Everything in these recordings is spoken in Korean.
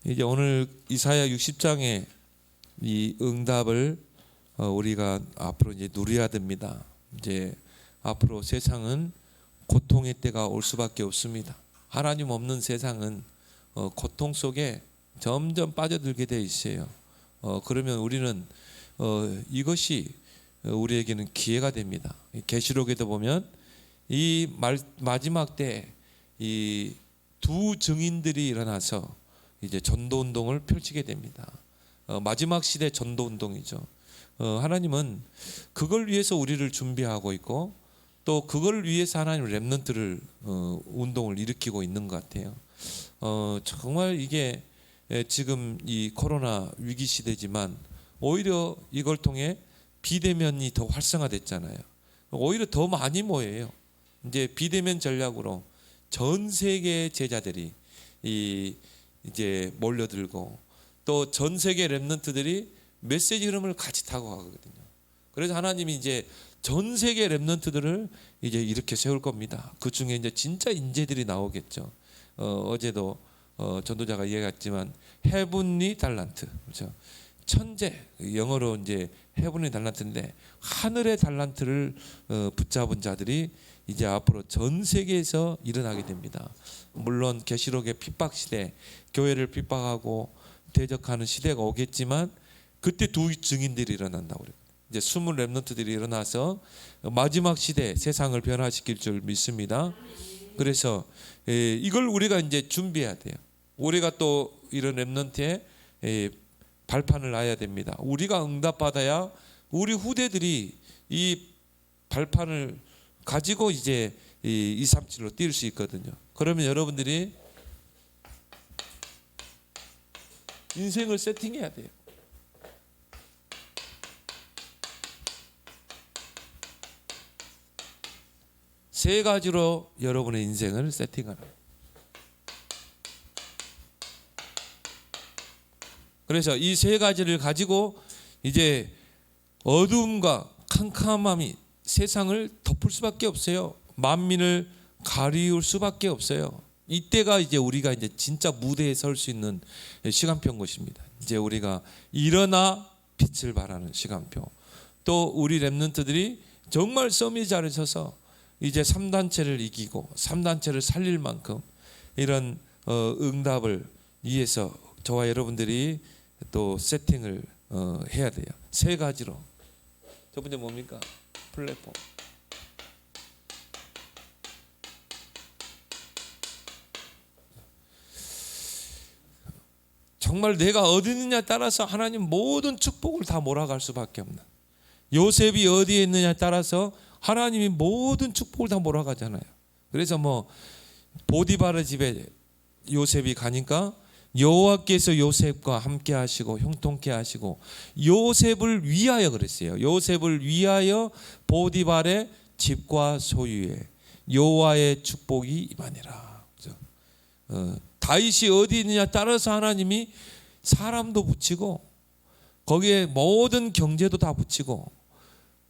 이제 오늘 이사야 60장의 이 응답을 우리가 앞으로 이제 누려야 됩니다. 이제 앞으로 세상은 고통의 때가 올 수밖에 없습니다. 하나님 없는 세상은 고통 속에 점점 빠져들게 돼 있어요. 그러면 우리는 이것이 우리에게는 기회가 됩니다. 계시록에도 보면 이 마지막 때 이 두 증인들이 일어나서 이제 전도 운동을 펼치게 됩니다. 마지막 시대 전도 운동이죠. 하나님은 그걸 위해서 우리를 준비하고 있고 또 그걸 위해서 하나님 렘넌트를 운동을 일으키고 있는 것 같아요. 정말 이게 지금 이 코로나 위기 시대지만 오히려 이걸 통해 비대면이 더 활성화됐잖아요. 오히려 더 많이 모여요. 이제 비대면 전략으로 전 세계 제자들이 이제 몰려들고 또 전 세계 렘넌트들이 메시지 흐름을 같이 타고 가거든요. 그래서 하나님이 이제 전 세계 렘넌트들을 이제 이렇게 세울 겁니다. 그 중에 이제 진짜 인재들이 나오겠죠. 어제도 전도자가 이야기했지만 헤븐리 달란트, 그렇죠? 천재, 영어로 이제 헤븐리 달란트인데 하늘의 달란트를 붙잡은 자들이 이제 앞으로 전 세계에서 일어나게 됩니다. 물론 계시록의 핍박 시대, 교회를 핍박하고 대적하는 시대가 오겠지만 그때 두 증인들이 일어난다고 그래요. 이제 20 렘넌트들이 일어나서 마지막 시대 세상을 변화시킬 줄 믿습니다. 그래서 이걸 우리가 이제 준비해야 돼요. 우리가 또 이런 렘넌트에 발판을 놔야 됩니다. 우리가 응답받아야 우리 후대들이 이 발판을 가지고 이제 237로 뛸 수 있거든요. 그러면 여러분들이 인생을 세팅해야 돼요. 세 가지로 여러분의 인생을 세팅하라. 그래서 이 세 가지를 가지고 이제 어두움과 캄캄함이 세상을 덮을 수밖에 없어요. 만민을 가리울 수밖에 없어요. 이때가 이제 우리가 이제 진짜 무대에 설 수 있는 시간표인 것입니다. 이제 우리가 일어나 빛을 발하는 시간표. 또 우리 렘넌트들이 정말 썸이 잘해서서 이제 3단체를 이기고 3단체를 살릴 만큼 이런 응답을 위해서 저와 여러분들이 또 세팅을 해야 돼요. 세 가지로. 첫 번째 뭡니까? 플랫폼. 정말 내가 어디 있느냐에 따라서 하나님 모든 축복을 다 몰아갈 수밖에 없는, 요셉이 어디에 있느냐에 따라서 하나님이 모든 축복을 다 몰아가잖아요. 그래서 뭐 보디바르 집에 요셉이 가니까 여호와께서 요셉과 함께 하시고 형통케 하시고 요셉을 위하여 그랬어요. 요셉을 위하여 보디발의 집과 소유에 여호와의 축복이 임하니라. 다윗이 어디 있느냐 따라서 하나님이 사람도 붙이고 거기에 모든 경제도 다 붙이고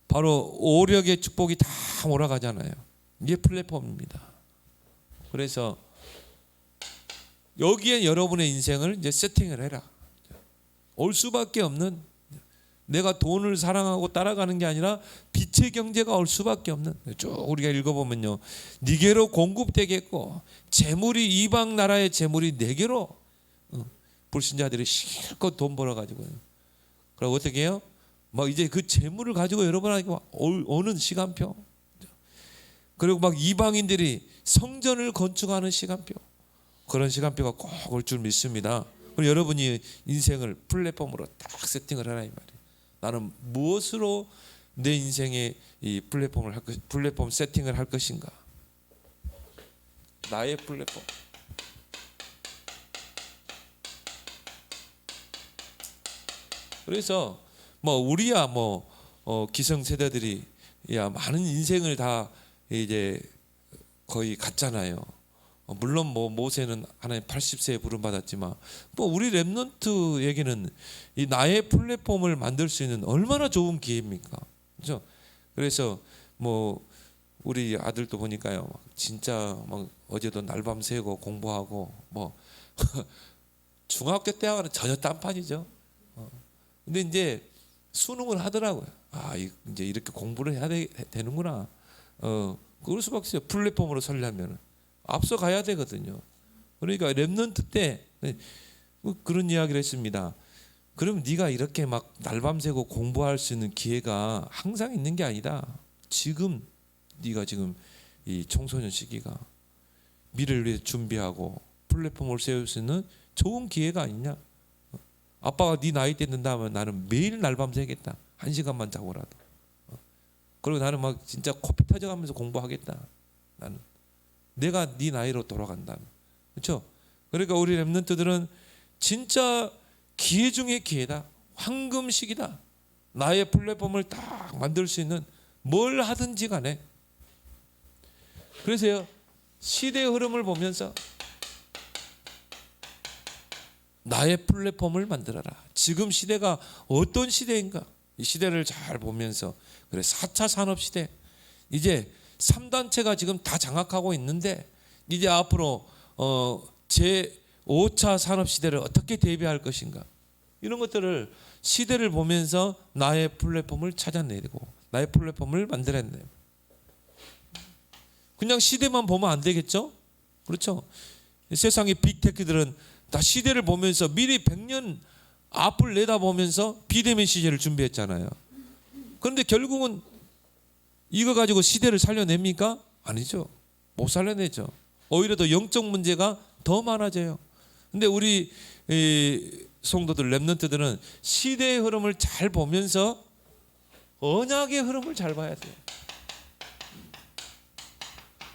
바로 오력의 축복이 다 몰아가잖아요. 이게 플랫폼입니다. 그래서 여기에 여러분의 인생을 이제 세팅을 해라. 올 수밖에 없는, 내가 돈을 사랑하고 따라가는 게 아니라 빛의 경제가 올 수밖에 없는, 쭉 우리가 읽어보면요, 네게로 공급되겠고 재물이 이방 나라의 재물이 네게로 불신자들이 실컷 돈 벌어가지고 그럼 어떻게 해요? 막 이제 그 재물을 가지고 여러분에게 오는 시간표, 그리고 막 이방인들이 성전을 건축하는 시간표, 그런 시간표가 꼭 올 줄 믿습니다. 그럼 여러분이 인생을 플랫폼으로 딱 세팅을 하라 이 말이에요. 나는 무엇으로 내 인생의 이 플랫폼 세팅을 할 것인가? 나의 플랫폼. 그래서 뭐 우리야 뭐 기성 세대들이 야 많은 인생을 다 이제 거의 갔잖아요. 물론 뭐 모세는 하나님 80세에 부름 받았지만 뭐 우리 렘넌트에게는 이 나의 플랫폼을 만들 수 있는 얼마나 좋은 기회입니까? 그렇죠? 그래서 뭐 우리 아들도 보니까요, 진짜 막 어제도 날밤 새고 공부하고 뭐 중학교 때 하고는 전혀 딴판이죠. 근데 이제 수능을 하더라고요. 이제 이렇게 공부를 해야 되는구나. 그럴 수밖에 없어요. 플랫폼으로 서려면 앞서 가야 되거든요. 그러니까 랩넌트 때 그런 이야기를 했습니다. 그럼 네가 이렇게 막 날밤새고 공부할 수 있는 기회가 항상 있는 게 아니다. 지금 네가 지금 이 청소년 시기가 미래를 위해 준비하고 플랫폼을 세울 수 있는 좋은 기회가 아니냐. 아빠가 네 나이 때 된다면 나는 매일 날밤새겠다. 1시간만 자고라도. 그리고 나는 막 진짜 코피 터져가면서 공부하겠다. 나는 내가 네 나이로 돌아간다면. 그렇죠? 그러니까 우리 랩런트들은 진짜 기회 중에 기회다. 황금 시기다. 나의 플랫폼을 딱 만들 수 있는 뭘 하든지 간에. 그래서요, 시대의 흐름을 보면서 나의 플랫폼을 만들어라. 지금 시대가 어떤 시대인가? 이 시대를 잘 보면서 그래 4차 산업시대 이제 3단체가 지금 다 장악하고 있는데 이제 앞으로 제 5차 산업시대를 어떻게 대비할 것인가? 이런 것들을 시대를 보면서 나의 플랫폼을 찾아내고 나의 플랫폼을 만들어야 돼요. 그냥 시대만 보면 안 되겠죠? 그렇죠? 세상의 빅테크들은 다 시대를 보면서 미리 100년 앞을 내다보면서 비대면 시대를 준비했잖아요. 그런데 결국은 이거 가지고 시대를 살려냅니까? 아니죠. 못 살려내죠. 오히려 더 영적 문제가 더 많아져요. 근데 우리 성도들, 랩런트들은 시대의 흐름을 잘 보면서 언약의 흐름을 잘 봐야 돼요.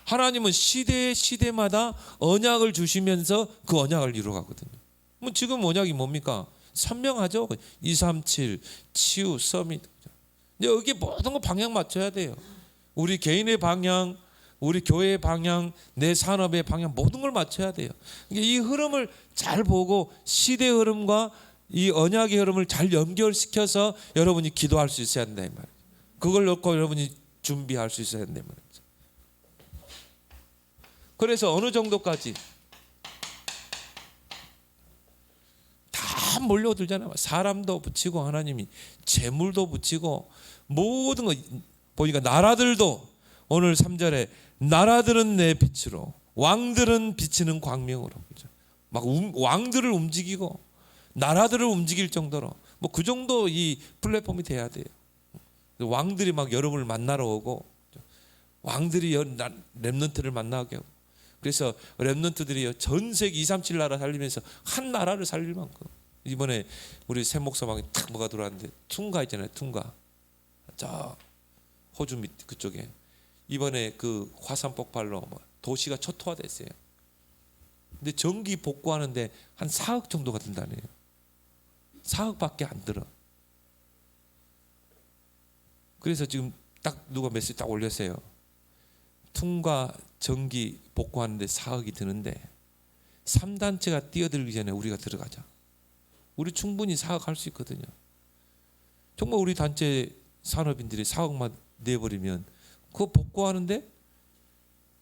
하나님은 시대마다 언약을 주시면서 그 언약을 이루어가거든요. 뭐 지금 언약이 뭡니까? 선명하죠. 237, 치유, 서밋. 여기 모든 거 방향 맞춰야 돼요. 우리 개인의 방향, 우리 교회의 방향, 내 산업의 방향 모든 걸 맞춰야 돼요. 이 흐름을 잘 보고 시대의 흐름과 이 언약의 흐름을 잘 연결시켜서 여러분이 기도할 수 있어야 한다 이 말이에요. 그걸 놓고 여러분이 준비할 수 있어야 한다 이 말이에요. 그래서 어느 정도까지 다 몰려들잖아요. 사람도 붙이고 하나님이 재물도 붙이고 모든 거 보니까 나라들도 오늘 3절에 나라들은 내 빛으로 왕들은 비치는 광명으로 막 왕들을 움직이고 나라들을 움직일 정도로 뭐 그 정도 이 플랫폼이 돼야 돼요. 왕들이 막 여러분을 만나러 오고 왕들이 랩런트를 만나게 하고 그래서 랩런트들이 전 세계 237 나라 살리면서 한 나라를 살릴 만큼 이번에 우리 새 목사방에 탁 뭐가 들어왔는데 퉁가 있잖아요. 퉁가 저 호주 밑 그쪽에 이번에 그 화산 폭발로 도시가 초토화됐어요. 근데 전기 복구하는데 한 4억 정도가 든다네요. 4억밖에 안 들어. 그래서 지금 딱 누가 메시지 딱 올렸어요. 퉁가 전기 복구하는데 4억이 드는데 3단체가 뛰어들기 전에 우리가 들어가자. 우리 충분히 4억 할 수 있거든요. 정말 우리 단체 산업인들이 4억만 내버리면 그거 복구하는데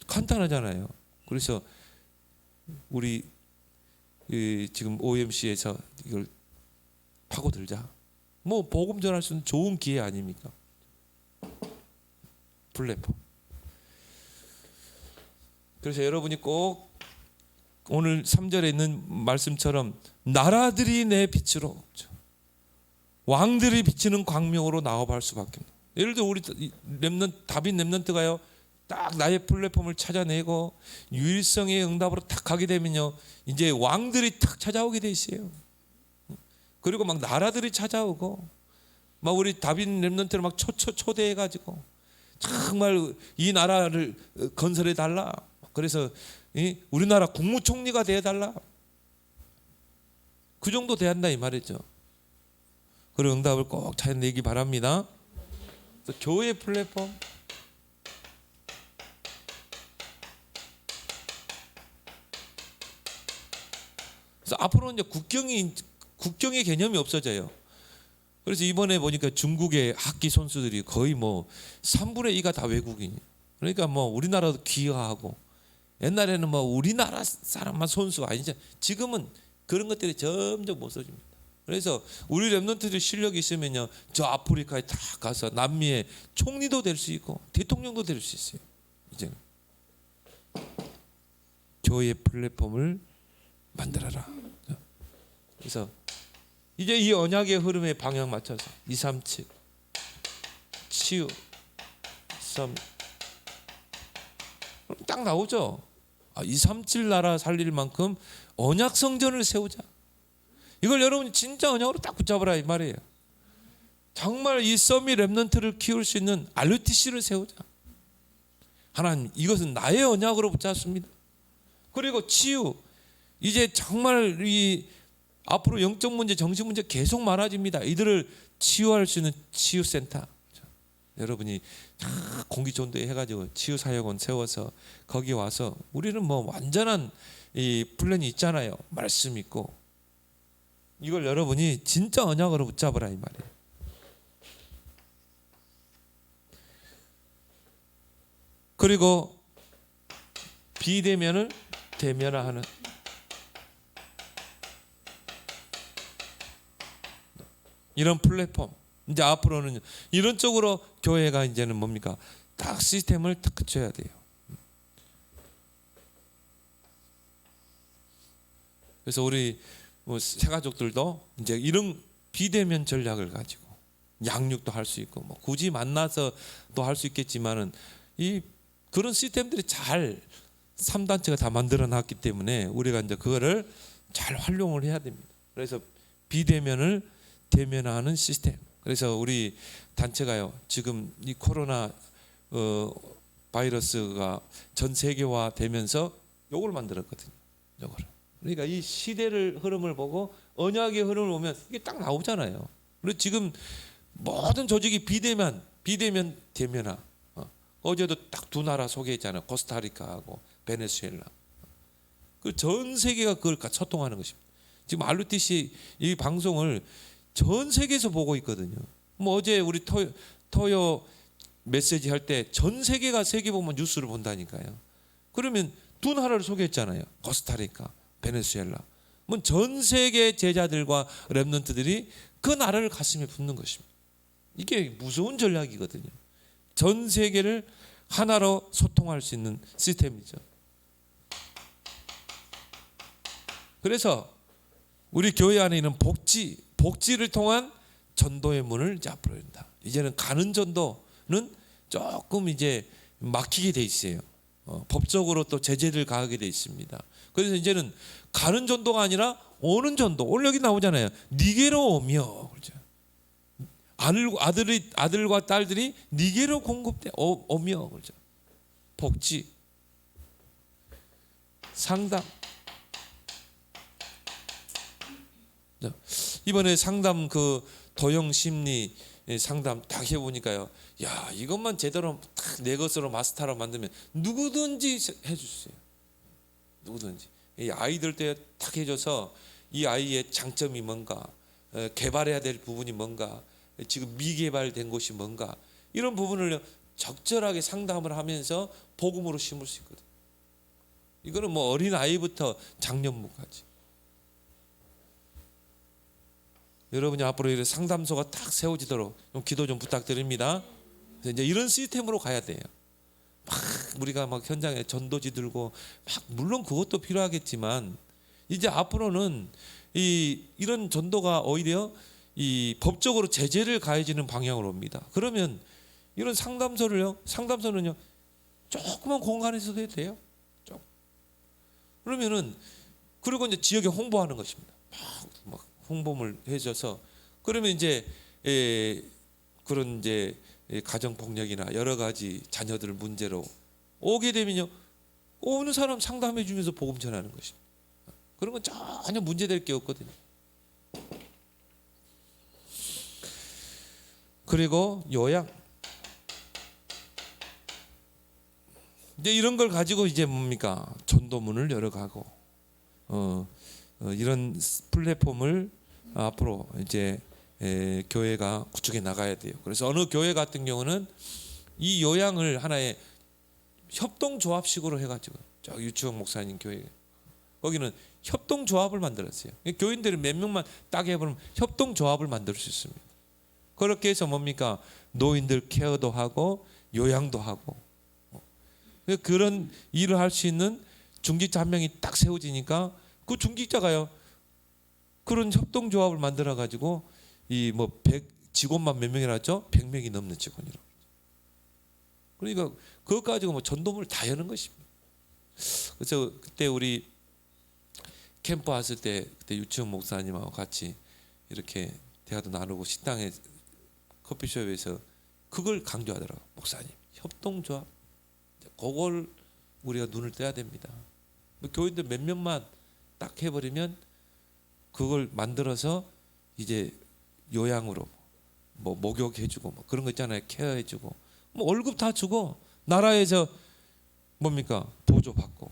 간단하잖아요. 그래서 우리 지금 OMC에서 이걸 파고들자. 뭐 복음 전할 수 있는 좋은 기회 아닙니까? 플랫폼. 그래서 여러분이 꼭 오늘 3절에 있는 말씀처럼 나라들이 내 빛으로 왕들이 비치는 광명으로 나와볼 수밖에 없다. 예를 들어 우리 다빈 랩런트가요 딱 나의 플랫폼을 찾아내고 유일성의 응답으로 탁 가게 되면요 이제 왕들이 탁 찾아오게 돼 있어요. 그리고 막 나라들이 찾아오고 막 우리 다빈 랩런트를 막 초대해가지고 정말 이 나라를 건설해 달라. 그래서 우리나라 국무총리가 되어달라. 그 정도 돼야 한다 이 말이죠. 그런 응답을 꼭 찾아내기 바랍니다. 교회 플랫폼 그래서 앞으로는 이제 국경의 개념이 없어져요. 그래서 이번에 보니까 중국의 학기 선수들이 거의 뭐 3분의 2가 다 외국인이에요. 그러니까 뭐 우리나라도 귀화하고 옛날에는 뭐 우리나라 사람만 선수가 아니죠. 지금은 그런 것들이 점점 없어집니다. 그래서 우리 렘넌트들 실력이 있으면요, 저 아프리카에 다 가서 남미의 총리도 될 수 있고 대통령도 될 수 있어요. 이제는 교회 플랫폼을 만들어라. 그래서 이제 이 언약의 흐름에 방향 맞춰서 237 치유 썸 딱 나오죠. 237 나라 살릴 만큼 언약 성전을 세우자. 이걸 여러분이 진짜 언약으로 딱 붙잡으라 이 말이에요. 정말 이 서밋 렘넌트를 키울 수 있는 RUTC를 세우자. 하나님, 이것은 나의 언약으로 붙잡습니다. 그리고 치유, 이제 정말 이 앞으로 영적 문제, 정신 문제 계속 많아집니다. 이들을 치유할 수 있는 치유센터. 여러분이 공기 전도회 해가지고 치유 사역원 세워서 거기 와서 우리는 뭐 완전한 이 플랜이 있잖아요. 말씀 있고. 이걸 여러분이 진짜 언약으로 붙잡으라 이 말이에요. 그리고 비대면을 대면화하는, 이런 플랫폼. 이제 앞으로는 이런 쪽으로 교회가 이제는 뭡니까? 딱 시스템을 딱 갖춰야 돼요. 그래서 우리 새가족들도 이제 이런 비대면 전략을 가지고 양육도 할 수 있고, 뭐 굳이 만나서도 할 수 있겠지만은 이 그런 시스템들이 잘 3단체가 다 만들어 놨기 때문에 우리가 이제 그거를 잘 활용을 해야 됩니다. 그래서 비대면을 대면화하는 시스템. 그래서 우리 단체가요, 지금 이 코로나 바이러스가 전 세계화 되면서 요걸 만들었거든요. 요거를. 그러니까 이 시대를 흐름을 보고 언약의 흐름을 보면 이게 딱 나오잖아요. 그리고 지금 모든 조직이 비대면 대면화. 어제도 딱 두 나라 소개했잖아요. 코스타리카하고 베네수엘라. 그 전 세계가 그걸 소통하는 것입니다. 지금 RUTC 이 방송을 전 세계에서 보고 있거든요. 뭐 어제 우리 토요 메시지 할 때 전 세계가 세계보면 뉴스를 본다니까요. 그러면 두 나라를 소개했잖아요. 코스타리카, 베네수엘라. 뭐 전 세계 제자들과 렘넌트들이 그 나라를 가슴에 붙는 것입니다. 이게 무서운 전략이거든요. 전 세계를 하나로 소통할 수 있는 시스템이죠. 그래서 우리 교회 안에 있는 복지를 통한 전도의 문을 이제 앞으로 연다. 이제는 가는 전도는 조금 이제 막히게 돼 있어요. 법적으로 또 제재를 가하게 돼 있습니다. 그래서 이제는 가는 전도가 아니라 오는 전도. 오늘 여기 나오잖아요. 니게로 오며, 그렇죠? 아들과 딸들이 니게로 공급돼 오며, 그렇죠? 복지, 상담. 이번에 상담 그 도형 심리 상담 딱 해보니까요, 야, 이것만 제대로 딱 내 것으로 마스터로 만들면 누구든지 해줄 수 있어요. 누구든지. 이 아이들 때 딱 해줘서 이 아이의 장점이 뭔가, 개발해야 될 부분이 뭔가, 지금 미개발된 곳이 뭔가, 이런 부분을 적절하게 상담을 하면서 복음으로 심을 수 있거든요. 이거는 뭐 어린 아이부터 장년부까지. 여러분이 앞으로 이런 상담소가 딱 세워지도록 좀 기도 좀 부탁드립니다. 이제 이런 시스템으로 가야 돼요. 막 우리가 막 현장에 전도지 들고 막, 물론 그것도 필요하겠지만 이제 앞으로는 이런 전도가 오히려 이 법적으로 제재를 가해지는 방향으로 옵니다. 그러면 이런 상담소는요 조그만 공간에서도 해도 돼요. 그러면은 그리고 이제 지역에 홍보하는 것입니다. 막 홍보를 해줘서, 그러면 이제 그런 이제 가정 폭력이나 여러 가지 자녀들 문제로 오게 되면요, 오는 사람 상담해 주면서 복음 전하는 것입니다. 그런 건 전혀 문제될 게 없거든요. 그리고 요양. 이제 이런 걸 가지고 이제 뭡니까? 전도문을 열어가고, 이런 플랫폼을 앞으로 이제 교회가 구축해 나가야 돼요. 그래서 어느 교회 같은 경우는 이 요양을 하나의 협동조합식으로 해가지고, 저 유치원 목사님 교회, 거기는 협동조합을 만들었어요. 교인들이 몇 명만 딱 해보면 협동조합을 만들 수 있습니다. 그렇게 해서 뭡니까? 노인들 케어도 하고 요양도 하고 그런 일을 할 수 있는 중직자 한 명이 딱 세워지니까 그 중직자가요 그런 협동조합을 만들어 가지고 이 뭐 100 직원만 몇 명이라죠? 100명이 넘는 직원이라고. 그러니까 그것 가지고 뭐 전도문을 다 여는 것입니다. 그래서 그때 우리 캠프 왔을 때 그때 유치원 목사님하고 같이 이렇게 대화도 나누고 식당에 커피숍에서 그걸 강조하더라고. 목사님 협동조합 그걸 우리가 눈을 떼야 됩니다. 교인들 몇 명만 딱 해버리면 그걸 만들어서 이제 요양으로 뭐 목욕해주고 뭐 그런 거 있잖아요. 케어해주고 뭐 월급 다 주고 나라에서 뭡니까 보조받고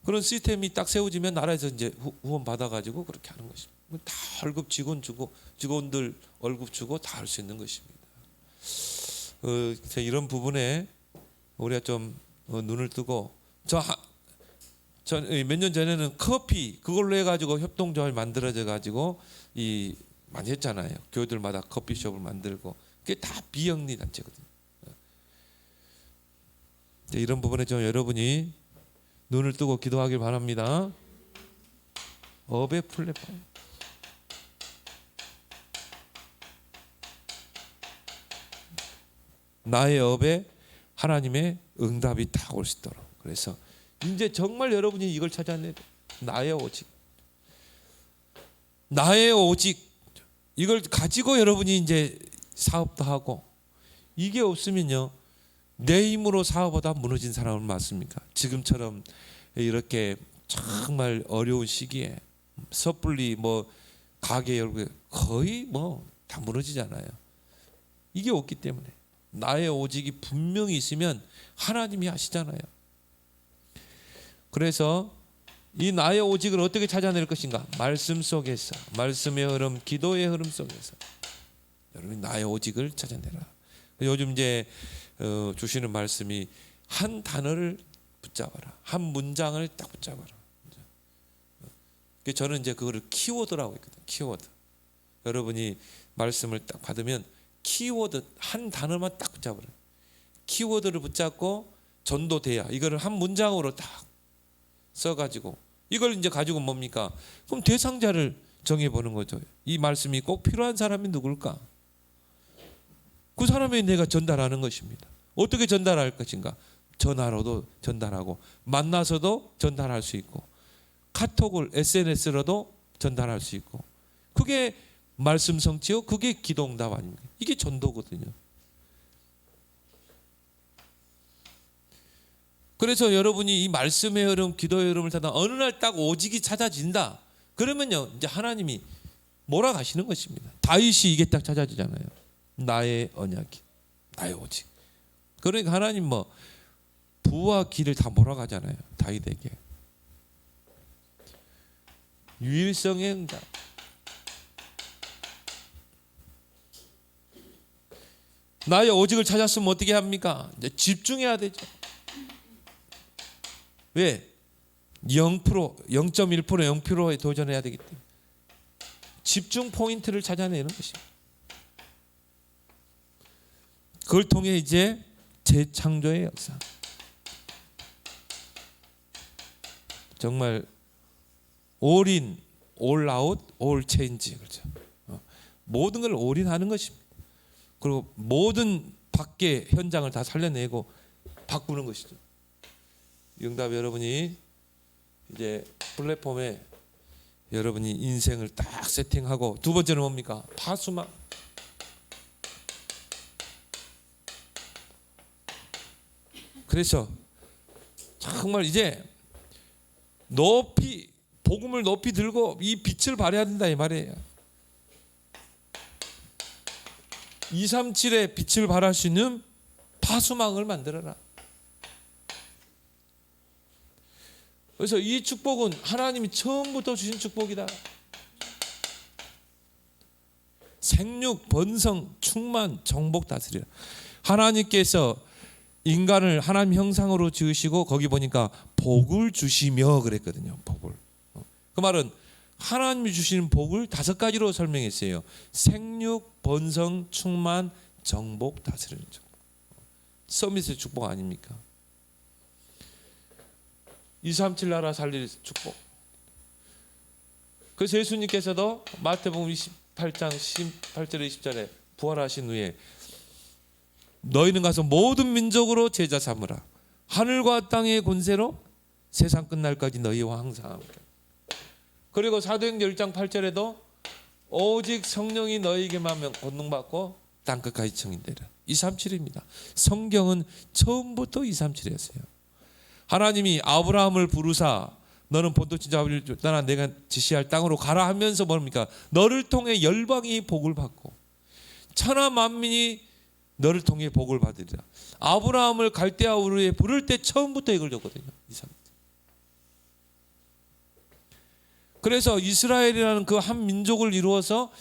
그런 시스템이 딱 세워지면 나라에서 이제 후원 받아가지고 그렇게 하는 것입니다. 다 월급 직원 주고 직원들 월급 주고 다 할 수 있는 것입니다. 이런 부분에 우리가 좀 눈을 뜨고 몇 년 전에는 커피 그걸로 해가지고 협동조합이 만들어져 가지고 이 많이 했잖아요. 교회들마다 커피숍을 만들고 그게 다 비영리 단체거든요. 이런 부분에 좀 여러분이 눈을 뜨고 기도하길 바랍니다. 업의 플랫폼. 나의 업에 하나님의 응답이 다 올 수 있도록. 그래서 이제 정말 여러분이 이걸 찾아내야 돼. 나의 오직. 나의 오직. 이걸 가지고 여러분이 이제 사업도 하고 이게 없으면요. 내 힘으로 사업하다 무너진 사람은 맞습니까? 지금처럼 이렇게 정말 어려운 시기에 섣불리 뭐 가게 열고 거의 뭐 다 무너지잖아요. 이게 없기 때문에 나의 오직이 분명히 있으면 하나님이 하시잖아요. 그래서 이 나의 오직을 어떻게 찾아낼 것인가? 말씀 속에서, 말씀의 흐름, 기도의 흐름 속에서 여러분이 나의 오직을 찾아내라. 요즘 이제 주시는 말씀이 한 단어를 붙잡아라, 한 문장을 딱 붙잡아라. 저는 이제 그거를 키워드라고 했거든요. 키워드. 여러분이 말씀을 딱 받으면 키워드 한 단어만 딱 붙잡아라. 키워드를 붙잡고 전도돼야 이거를 한 문장으로 딱 써가지고 이걸 이제 가지고 뭡니까? 그럼 대상자를 정해보는 거죠. 이 말씀이 꼭 필요한 사람이 누굴까? 그 사람에게 내가 전달하는 것입니다. 어떻게 전달할 것인가? 전화로도 전달하고 만나서도 전달할 수 있고 카톡을 SNS로도 전달할 수 있고 그게 말씀 성취요. 그게 기도응답 아닙니까? 이게 전도거든요. 그래서 여러분이 이 말씀의 흐름, 기도의 흐름을 타다 어느 날 딱 오직이 찾아진다. 그러면요, 이제 하나님이 몰아가시는 것입니다. 다윗이 이게 딱 찾아지잖아요. 나의 언약이, 나의 오직. 그러니까 하나님 뭐 부와 기를 다 몰아가잖아요. 다윗에게. 유일성의 응답. 나의 오직을 찾았으면 어떻게 합니까? 이제 집중해야 되죠. 왜? 0%, 0.1%, 0%에 도전해야 되기 때문에 집중 포인트를 찾아내는 것입니다. 그걸 통해 이제 재창조의 역사. 정말 all in, all out, all change. 그렇죠. 모든 걸 all in 하는 것입니다. 그리고 모든 밖의 현장을 다 살려내고 바꾸는 것이죠. 응답 여러분이 이제 플랫폼에 여러분이 인생을 딱 세팅하고 두 번째는 뭡니까? 파수망. 그래서 정말 이제 높이 복음을 높이 들고 이 빛을 발해야 된다 이 말이에요. 237의 빛을 발할 수 있는 파수망을 만들어라. 그래서 이 축복은 하나님이 처음부터 주신 축복이다. 생육, 번성, 충만, 정복 다스리라. 하나님께서 인간을 하나님 형상으로 지으시고 거기 보니까 복을 주시며 그랬거든요. 복을. 그 말은 하나님이 주시는 복을 5가지로 설명했어요. 생육, 번성, 충만, 정복, 다스리는 축복. 서밋의 축복 아닙니까? 237 나라 살릴 축복. 그래서 예수님께서도 마태복음 28장 18절에 20절에 부활하신 후에 너희는 가서 모든 민족으로 제자 삼으라. 하늘과 땅의 권세로 세상 끝날까지 너희와 항상 함께. 그리고 사도행전 1장 8절에도 오직 성령이 너희에게만 권능받고 땅끝까지 청인되라. 237입니다. 성경은 처음부터 237이었어요. 하나님이 아브라함을 부르사 너는 본토 친자를 떠나 내가 지시할 땅으로 가라 하면서 뭡니까? 너를 통해 열방이 복을 받고 천하 만민이 너를 통해 복을 받으리라. 아브라함을 갈대아 우르에 부를 때 처음부터 이걸 줬거든요. 237. 그래서 이스라엘이라는 그 한 민족을 이루어서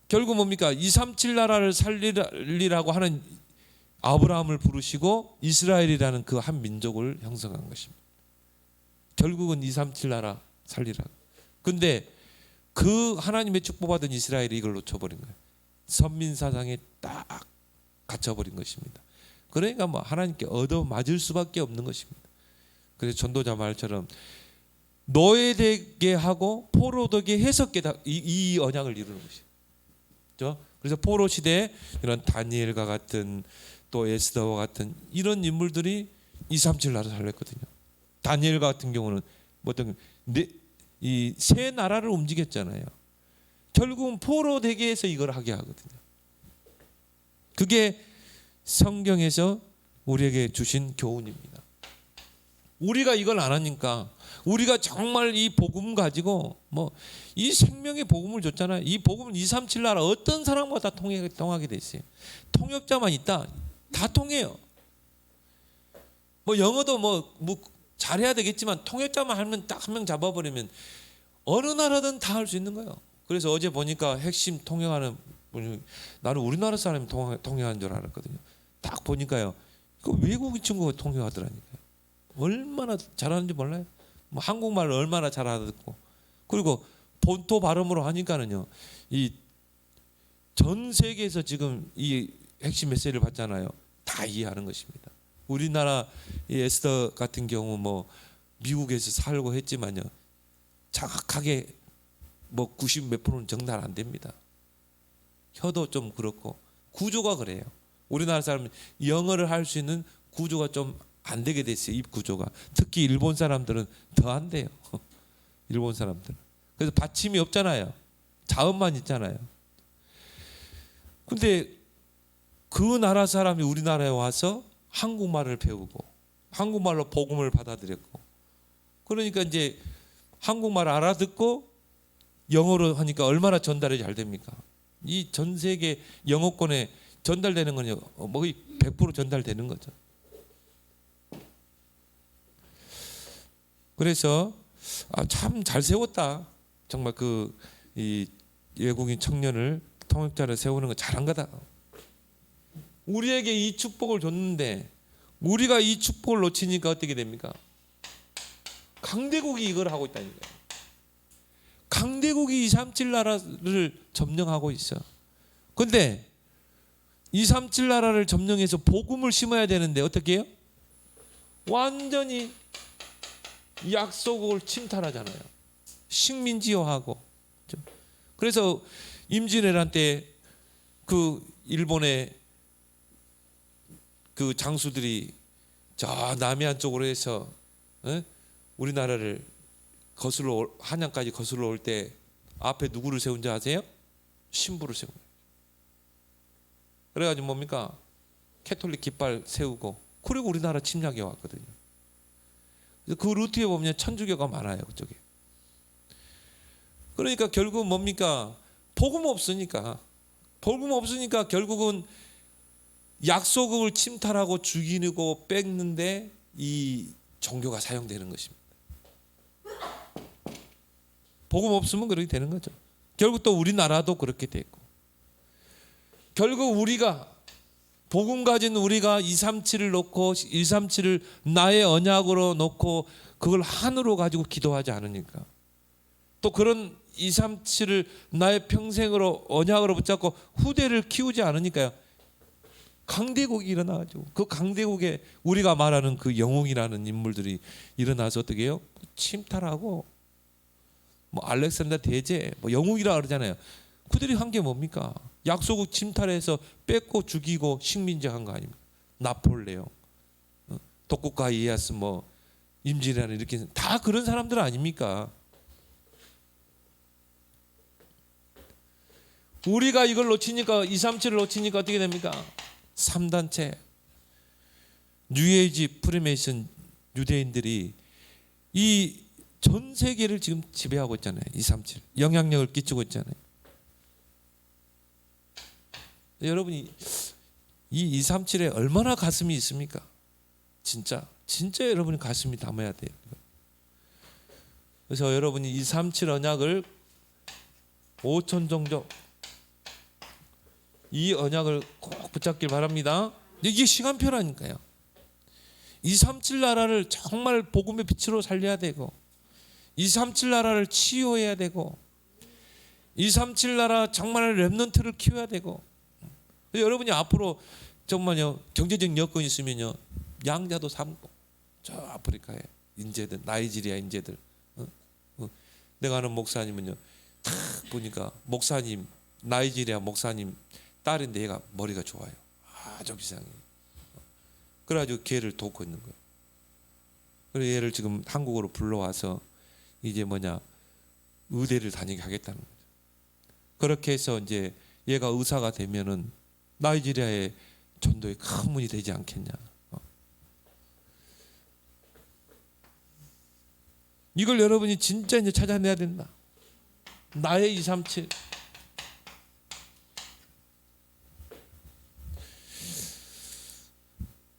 결국 뭡니까? 237 나라를 살리라고 하는 아브라함을 부르시고 이스라엘이라는 그 한 민족을 형성한 것입니다. 결국은 237 나라 살리라. 근데 그 하나님의 축복받은 이스라엘이 이걸 놓쳐버린 거예요. 선민사상에 딱 갇혀버린 것입니다. 그러니까 뭐 하나님께 얻어맞을 수밖에 없는 것입니다. 그래서 전도자 말처럼 노예되게 하고 포로되게 해서 이 언약을 이루는 것이죠. 그래서 포로 시대에 이런 다니엘과 같은 또 에스더와 같은 이런 인물들이 237 나라 살렸거든요. 다니엘 같은 경우는 어떤 이 세 나라를 움직였잖아요. 결국은 포로되게 해서 이걸 하게 하거든요. 그게 성경에서 우리에게 주신 교훈입니다. 우리가 이걸 안 하니까 우리가 정말 이 복음 가지고 뭐 이 생명의 복음을 줬잖아요. 이 복음은 237 나라 어떤 사람보다 통하게 돼 있어요. 통역자만 있다. 다 통해요. 뭐 영어도 뭐 잘해야 되겠지만 통역자만 하면 딱 한 명 잡아버리면 어느 나라든 다 할 수 있는 거예요. 그래서 어제 보니까 핵심 통역하는 분이 나는 우리나라 사람이 통역하는 줄 알았거든요. 딱 보니까요. 그 외국인 친구가 통역하더라니까요. 얼마나 잘하는지 몰라요. 뭐 한국말을 얼마나 잘 알아듣고 그리고 본토 발음으로 하니까는요. 이 전 세계에서 지금 이 핵심 메시지를 받잖아요. 다 이해하는 것입니다. 우리나라 이 에스더 같은 경우 뭐 미국에서 살고 했지만요. 정확하게 뭐 90 몇 프로는 정답 안 됩니다. 혀도 좀 그렇고 구조가 그래요. 우리나라 사람은 영어를 할 수 있는 구조가 좀 안 되게 됐어요. 입 구조가. 특히 일본 사람들은 더 안 돼요. 일본 사람들은. 그래서 받침이 없잖아요. 자음만 있잖아요. 근데 그 나라 사람이 우리나라에 와서 한국말을 배우고 한국말로 복음을 받아들였고 그러니까 이제 한국말 알아듣고 영어로 하니까 얼마나 전달이 잘 됩니까? 이 전 세계 영어권에 전달되는 건요. 뭐 100% 전달되는 거죠. 그래서 참 잘 세웠다. 정말 이 외국인 청년을 통역자를 세우는 거 잘한 거다. 우리에게 이 축복을 줬는데 우리가 이 축복을 놓치니까 어떻게 됩니까? 강대국이 이걸 하고 있다니까요. 강대국이 237 나라를 점령하고 있어. 근데 237 나라를 점령해서 복음을 심어야 되는데 어떻게 해요? 완전히 약속을 침탈하잖아요. 식민지화하고. 그래서 임진왜란 때 그 일본의 그 장수들이 저 남해안 쪽으로 해서 우리나라를 거슬러 한양까지 거슬러 올 때 앞에 누구를 세운지 아세요? 신부를 세운 거예요. 그래가지고 뭡니까? 캐톨릭 깃발 세우고 그리고 우리나라 침략해 왔거든요. 그 루트에 보면 천주교가 많아요. 그쪽에. 그러니까 결국은 뭡니까? 복음 없으니까 결국은 약속을 침탈하고 죽이고 뺏는데 이 종교가 사용되는 것입니다. 복음 없으면 그렇게 되는 거죠. 결국 또 우리나라도 그렇게 됐고 결국 우리가 복음 가진 우리가 237을 놓고 237을 나의 언약으로 놓고 그걸 한으로 가지고 기도하지 않으니까, 또 그런 237을 나의 평생으로 언약으로 붙잡고 후대를 키우지 않으니까요, 강대국이 일어나가지고 그 강대국에 우리가 말하는 그 영웅이라는 인물들이 일어나서 어떻게 해요? 침탈하고, 뭐 알렉산더 대제 뭐 영웅이라 그러잖아요. 그들이 한 게 뭡니까? 약소국 침탈해서 뺏고 죽이고 식민지한 거 아닙니까? 나폴레옹, 독국가 이에야스, 뭐 임진왜란 이렇게 다 그런 사람들 아닙니까? 우리가 이걸 놓치니까, 237을 놓치니까 어떻게 됩니까? 3단체 뉴에이지 프리메이션 유대인들이 이 전 세계를 지금 지배하고 있잖아요. 237 영향력을 끼치고 있잖아요. 여러분이 이 237에 얼마나 가슴이 있습니까? 진짜 여러분이 가슴이 담아야 돼요. 그래서 여러분이 237 언약을 5천 종족 이 언약을 꼭 붙잡길 바랍니다. 이게 시간표라니까요. 237 나라를 정말 복음의 빛으로 살려야 되고, 237 나라를 치유해야 되고, 237 나라 정말 렘넌트를 키워야 되고, 여러분이 앞으로 정말요 경제적 여건이 있으면요 양자도 삼고 저 아프리카에 인재들, 나이지리아 인재들, 내가 아는 목사님은요 딱 보니까 목사님, 나이지리아 목사님 딸인데 얘가 머리가 좋아요. 아주 비상해. 그래가지고 걔를 돕고 있는 거예요. 그래서 얘를 지금 한국으로 불러와서 이제 의대를 다니게 하겠다는 거죠. 그렇게 해서 이제 얘가 의사가 되면은 나이지리아의 전도에 큰 문이 되지 않겠냐. 이걸 여러분이 진짜 이제 찾아내야 된다. 나의 237.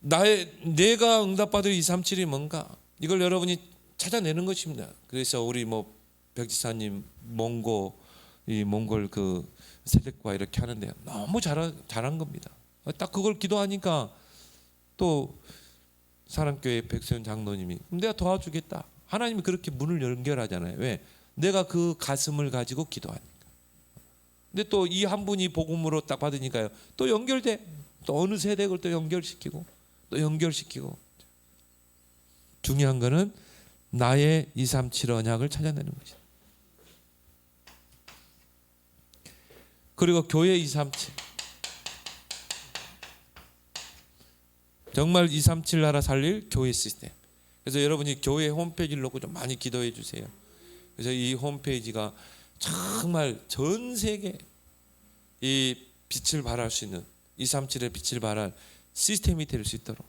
내가 응답받을 237이 뭔가, 이걸 여러분이 찾아내는 것입니다. 그래서 우리 백지사님 몽골 그 세력과 이렇게 하는데 너무 잘한 겁니다. 딱 그걸 기도하니까 또 사랑교회 백소연 장로님이 내가 도와주겠다. 하나님이 그렇게 문을 연결하잖아요. 왜? 내가 그 가슴을 가지고 기도하니까. 근데 또 이 한 분이 복음으로 딱 받으니까요, 또 연결돼. 또 어느 세력을 또 연결시키고 또 연결시키고. 중요한 거는 나의 237 언약을 찾아내는 것이다. 그리고 교회 237, 정말 237 나라 살릴 교회 시스템. 그래서 여러분이 교회 홈페이지를 놓고 좀 많이 기도해 주세요. 그래서 이 홈페이지가 정말 전 세계 이 빛을 발할 수 있는, 237의 빛을 발할 시스템이 될 수 있도록.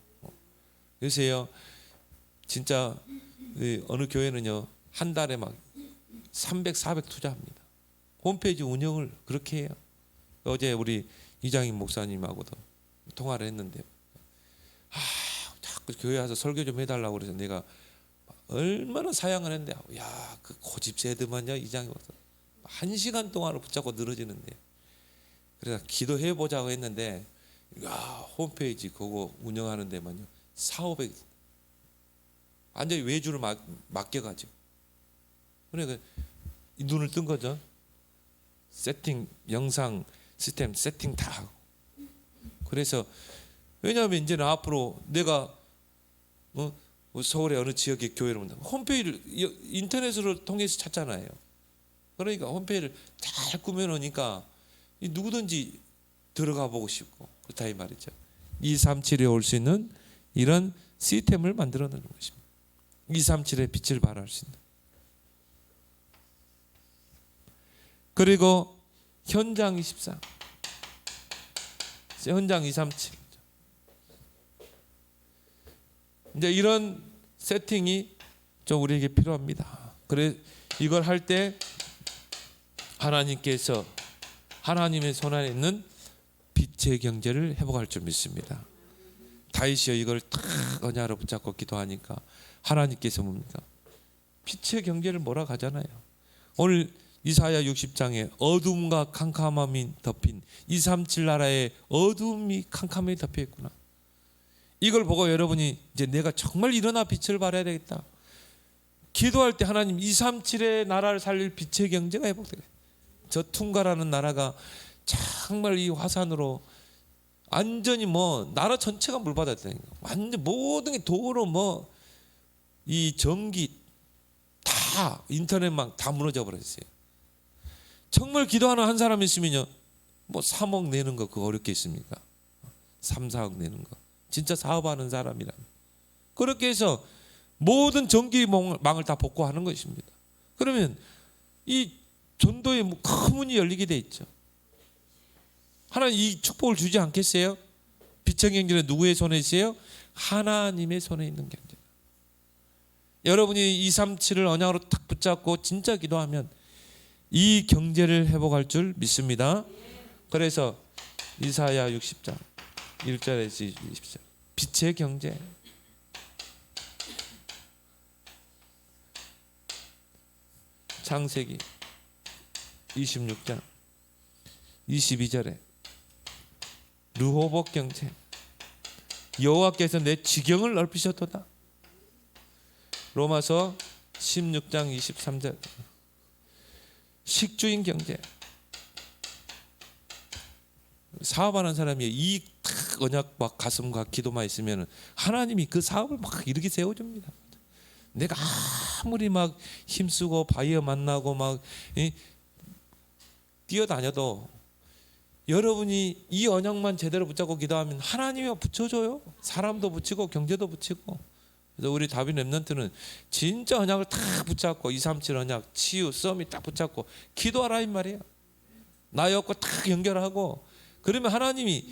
요새요 진짜 어느 교회는요 한 달에 막 300, 400 투자합니다. 홈페이지 운영을 그렇게 해요. 어제 우리 이장임 목사님하고도 통화를 했는데, 자꾸 교회 와서 설교 좀 해달라고 그래서 내가 얼마나 사양을 했는데, 그 고집세드만요 이장님 와서 1시간 동안을 붙잡고 늘어지는데, 그래서 기도해보자고 했는데, 홈페이지 그거 운영하는 데만요 400, 500 완전히 외주를 맡겨가지고, 그러니까 이 눈을 뜬 거죠. 세팅, 영상 시스템 세팅 다 하고. 그래서 왜냐하면 이제는 앞으로 내가 서울의 어느 지역의 교회를 본다, 홈페이지를 인터넷으로 통해서 찾잖아요. 그러니까 홈페이지를 잘 꾸며놓으니까 누구든지 들어가 보고 싶고, 그렇다 이 말이죠. 237에 올 수 있는 이런 시스템을 만들어 놓는 것입니다. 237의 빛을 발할 수 있는. 그리고 현장 24, 현장 237. 이제 이런 세팅이 좀 우리에게 필요합니다. 그래 이걸 할 때 하나님께서 하나님의 손 안에 있는 빛의 경제를 회복할 줄 믿습니다. 다윗이요 이걸 탁 언약으로 붙잡고 기도하니까 하나님께서 뭡니까? 빛의 경제를 몰아가잖아요. 오늘 이사야 60장에 어둠과 캄캄함이 덮인 237 나라의 어둠이 캄캄하게 덮여 있구나. 이걸 보고 여러분이 이제 내가 정말 일어나 빛을 발해야 되겠다. 기도할 때 하나님 237의 나라를 살릴 빛의 경제가 회복되게. 저 퉁가라는 나라가 정말 이 화산으로 완전히 뭐 나라 전체가 물받았다는 거. 완전 모든 게 도로 뭐 이 전기 다 인터넷망 다 무너져 버렸어요. 정말 기도하는 한 사람 있으면요, 뭐 3억 내는 거 그거 어렵게 있습니까? 3, 4억 내는 거 진짜 사업하는 사람이라 그렇게 해서 모든 전기망을 다 복구하는 것입니다. 그러면 이 전도의 큰 문이 열리게 돼 있죠. 하나님 이 축복을 주지 않겠어요? 빛의 경제는 누구의 손에 있어요? 하나님의 손에 있는 경제. 여러분이 237을 언약으로 탁 붙잡고 진짜 기도하면 이 경제를 회복할 줄 믿습니다. 그래서 이사야 60장 1절에서 20절 빛의 경제. 창세기 26장 22절에 르호복 경제. 여호와께서 내 지경을 넓히셨도다. 로마서 16장 23절 식주인 경제. 사업하는 사람이 이 언약과 가슴과 기도만 있으면 하나님이 그 사업을 막 이렇게 세워줍니다. 내가 아무리 막 힘쓰고 바이어 만나고 막 뛰어다녀도 여러분이 이 언약만 제대로 붙잡고 기도하면 하나님이 붙여줘요. 사람도 붙이고 경제도 붙이고. 그래서 우리 다빈 랩런트는 진짜 언약을 딱 붙잡고 237 언약 치유 썸이 딱 붙잡고 기도하라 이 말이에요. 나였고 딱 연결하고. 그러면 하나님이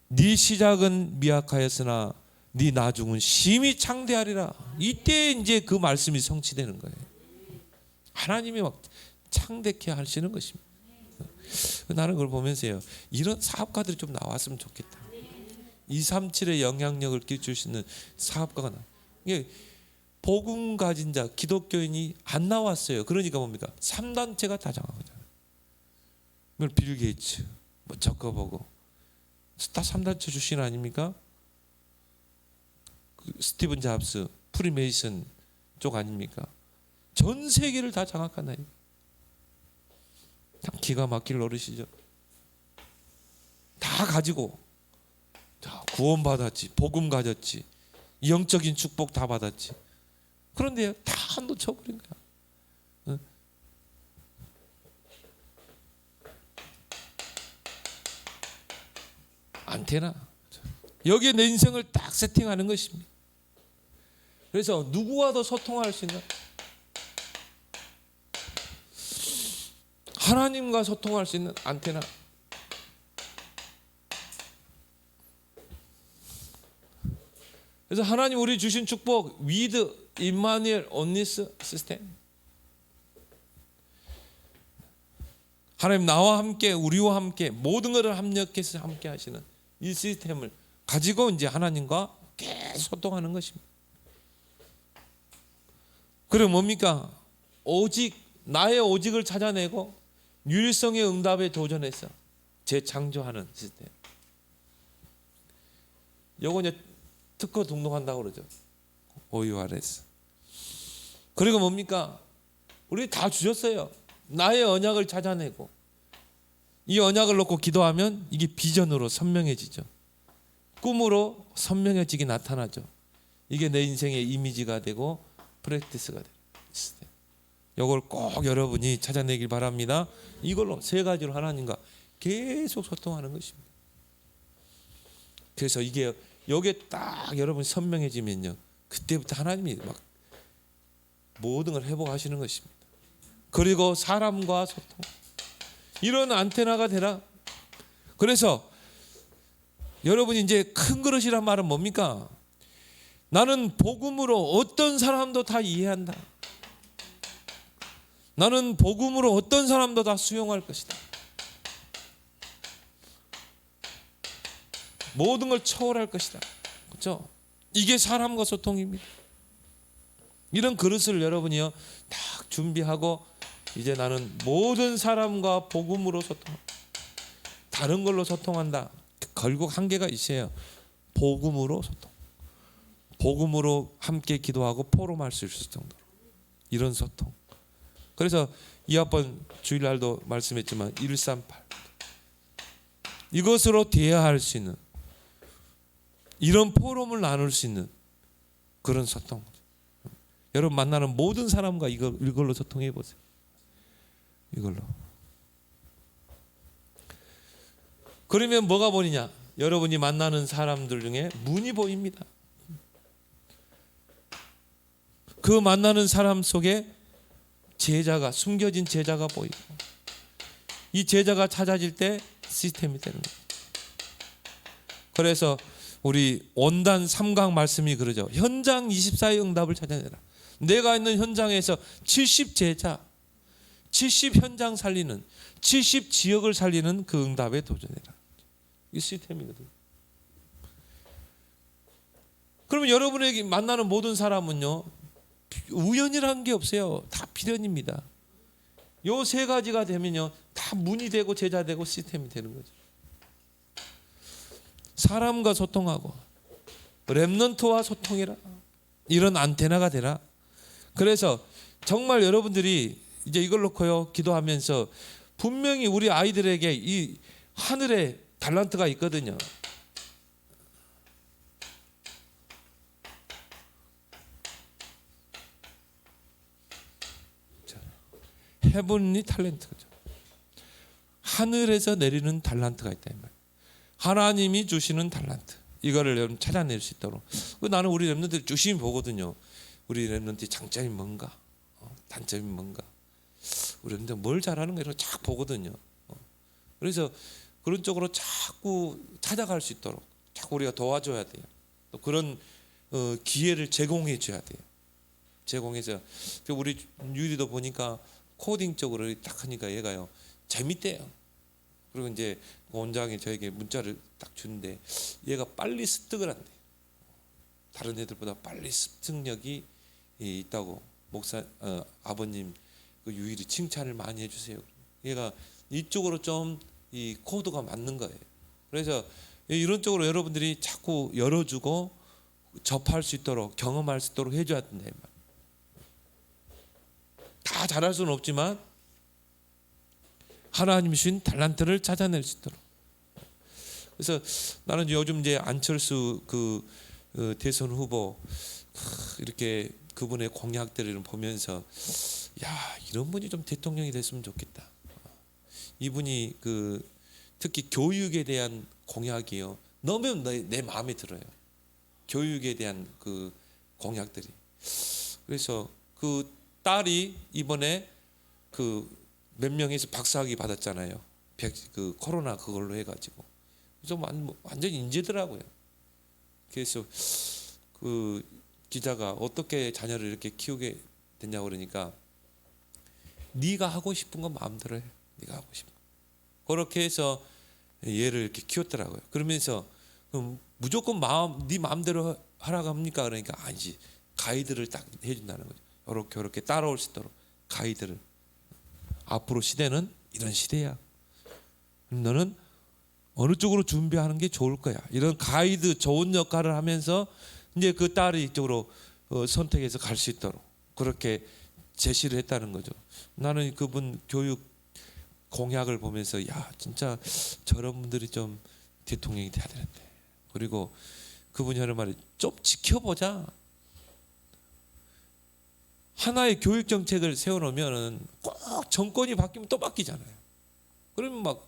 네 시작은 미약하였으나 네 나중은 심히 창대하리라. 이때 이제 그 말씀이 성취되는 거예요. 하나님이 막 창대케 하시는 것입니다. 나는 그걸 보면서요, 이런 사업가들이 좀 나왔으면 좋겠다. 237의 영향력을 끼칠 수 있는 사업가가 나. 이게 복음 가진 자 기독교인이 안 나왔어요. 그러니까 뭡니까? 3단체가 다 장악하잖아요. 빌 게이츠, 뭐 저커버그 다 3단체 출신 아닙니까? 스티븐 잡스, 프리메이슨 쪽 아닙니까? 전 세계를 다 장악한다. 참 기가 막힐 노릇이죠. 다 가지고 구원 받았지, 복음 가졌지, 영적인 축복 다 받았지. 그런데 다 놓쳐버린 거야. 응? 안테나. 여기에 내 인생을 딱 세팅하는 것입니다. 그래서 누구와도 소통할 수 있는, 하나님과 소통할 수 있는 안테나. 그래서 하나님 우리 주신 축복 with Emmanuel on this system. 하나님 나와 함께 우리와 함께 모든 것을 합력해서 함께 하시는 이 시스템을 가지고 이제 하나님과 계속 소통하는 것입니다. 그럼 뭡니까? 오직 나의 오직을 찾아내고 유일성의 응답에 도전해서 재창조하는 시스템. 요거 이제 특허 등록한다고 그러죠. OURS. 그리고 뭡니까? 우리 다 주셨어요. 나의 언약을 찾아내고 이 언약을 놓고 기도하면 이게 비전으로 선명해지죠. 꿈으로 선명해지게 나타나죠. 이게 내 인생의 이미지가 되고 프랙티스가 돼요. 이걸 꼭 여러분이 찾아내길 바랍니다. 이걸로 세 가지로 하나님과 계속 소통하는 것입니다. 그래서 이게 여기에 딱 여러분이 선명해지면요, 그때부터 하나님이 막 모든 걸 회복하시는 것입니다. 그리고 사람과 소통, 이런 안테나가 되라. 그래서 여러분이 이제 큰 그릇이란 말은 뭡니까? 나는 복음으로 어떤 사람도 다 이해한다. 나는 복음으로 어떤 사람도 다 수용할 것이다. 모든 걸 초월할 것이다. 그렇죠? 이게 사람과 소통입니다. 이런 그릇을 여러분이요 딱 준비하고 이제 나는 모든 사람과 복음으로 소통한다. 다른 걸로 소통한다. 결국 한계가 있어요. 복음으로 소통. 복음으로 함께 기도하고 포럼할 수 있을 정도로 이런 소통. 그래서 이학번 주일날도 말씀했지만 138 이것으로 대화할 수 있는 이런 포럼을 나눌 수 있는 그런 소통. 여러분 만나는 모든 사람과 이걸로 소통해 보세요. 이걸로. 그러면 뭐가 보이냐? 여러분이 만나는 사람들 중에 문이 보입니다. 그 만나는 사람 속에 제자가 숨겨진 제자가 보이고 이 제자가 찾아질 때 시스템이 되는 거예요. 그래서 우리 원단 3강 말씀이 그러죠. 현장 24의 응답을 찾아내라. 내가 있는 현장에서 70 제자, 70 현장 살리는 70 지역을 살리는 그 응답에 도전해라. 이 시스템이거든요. 그러면 여러분에게 만나는 모든 사람은요 우연이라는 게 없어요. 다 필연입니다. 요 세 가지가 되면요 다 문이 되고 제자 되고 시스템이 되는 거죠. 사람과 소통하고 렘넌트와 소통해라. 이런 안테나가 되라. 그래서 정말 여러분들이 이제 이걸 놓고요 기도하면서 분명히 우리 아이들에게 이 하늘에 달란트가 있거든요. 헤븐리 탤런트죠. 하늘에서 내리는 달란트가 있다 이 말. 하나님이 주시는 달란트. 이거를 여러분 찾아낼 수 있도록. 나는 우리 렘넌트들 주심이 보거든요. 우리 렘넌트의 장점이 뭔가, 단점이 뭔가. 우리 렘넌트 뭘 잘하는 가 이런 쫙 보거든요. 그래서 그런 쪽으로 자꾸 찾아갈 수 있도록 자꾸 우리가 도와줘야 돼요. 또 그런 기회를 제공해 줘야 돼요. 제공해서 우리 유리도 보니까 코딩 쪽으로 딱 하니까 얘가요 재밌대요. 그리고 이제 원장이 저에게 문자를 딱 주는데 얘가 빨리 습득을 한대. 다른 애들보다 빨리 습득력이 있다고 목사 아버님 그 유일이 칭찬을 많이 해주세요. 얘가 이쪽으로 좀 이 코드가 맞는 거예요. 그래서 이런 쪽으로 여러분들이 자꾸 열어주고 접할 수 있도록 경험할 수 있도록 해줘야 된다. 다 잘할 수는 없지만 하나님이 주신 달란트를 찾아낼 수 있도록. 그래서 나는 요즘 이제 안철수 그 대선 후보 이렇게 그분의 공약들을 보면서 야 이런 분이 좀 대통령이 됐으면 좋겠다. 이분이 그 특히 교육에 대한 공약이요 너무 내 마음에 들어요. 교육에 대한 그 공약들이. 그래서 그 딸이 이번에 그 몇 명에서 박사학위 받았잖아요. 그 코로나 그걸로 해가지고 좀 완전히 인재더라고요. 그래서 그 기자가 어떻게 자녀를 이렇게 키우게 됐냐고 그러니까 네가 하고 싶은 건 마음대로 해. 네가 하고 싶은 거. 그렇게 해서 얘를 이렇게 키웠더라고요. 그러면서 무조건 네 마음대로 하라고 합니까? 그러니까 아니지. 가이드를 딱 해준다는 거죠. 이렇게 따라올 수 있도록 가이드를. 앞으로 시대는 이런 시대야. 너는 어느 쪽으로 준비하는 게 좋을 거야. 이런 가이드 좋은 역할을 하면서 이제 그 딸이 이쪽으로 선택해서 갈 수 있도록 그렇게 제시를 했다는 거죠. 나는 그분 교육 공약을 보면서 야 진짜 저런 분들이 좀 대통령이 돼야 되는데. 그리고 그분이 하는 말이 좀 지켜보자. 하나의 교육 정책을 세워놓으면 꼭 정권이 바뀌면 또 바뀌잖아요. 그러면 막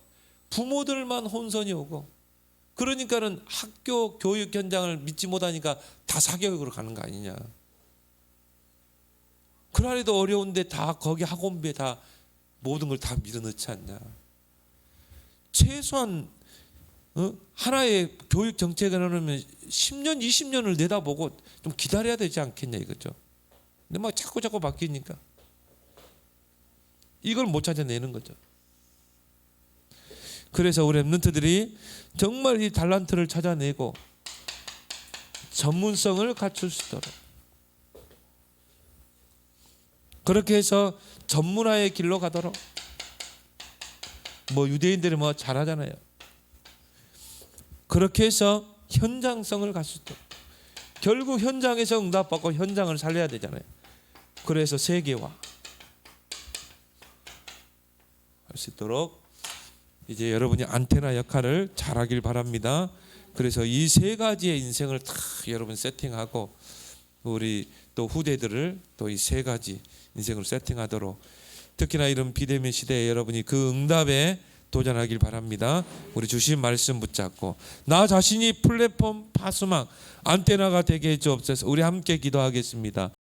부모들만 혼선이 오고 그러니까는 학교 교육 현장을 믿지 못하니까 다 사교육으로 가는 거 아니냐. 그날에도 어려운데 다 거기 학원비에 다 모든 걸 다 밀어넣지 않냐. 최소한 하나의 교육 정책을 하려면 10년 20년을 내다보고 좀 기다려야 되지 않겠냐 이거죠. 근데 막 자꾸 바뀌니까 이걸 못 찾아내는 거죠. 그래서 우리 렘넌트들이 정말 이 달란트를 찾아내고 전문성을 갖출 수 있도록 그렇게 해서 전문화의 길로 가도록, 뭐 유대인들이 뭐 잘하잖아요. 그렇게 해서 현장성을 갈 수 있도록, 결국 현장에서 응답받고 현장을 살려야 되잖아요. 그래서 세계화 할 수 있도록 이제 여러분이 안테나 역할을 잘하길 바랍니다. 그래서 이 세 가지의 인생을 다 여러분 세팅하고, 우리 또 후대들을 또 이 세 가지 인생을 세팅하도록, 특히나 이런 비대면 시대에 여러분이 그 응답에 도전하길 바랍니다. 우리 주신 말씀 붙잡고 나 자신이 플랫폼 파수망 안테나가 되게 해 주옵소서. 우리 함께 기도하겠습니다.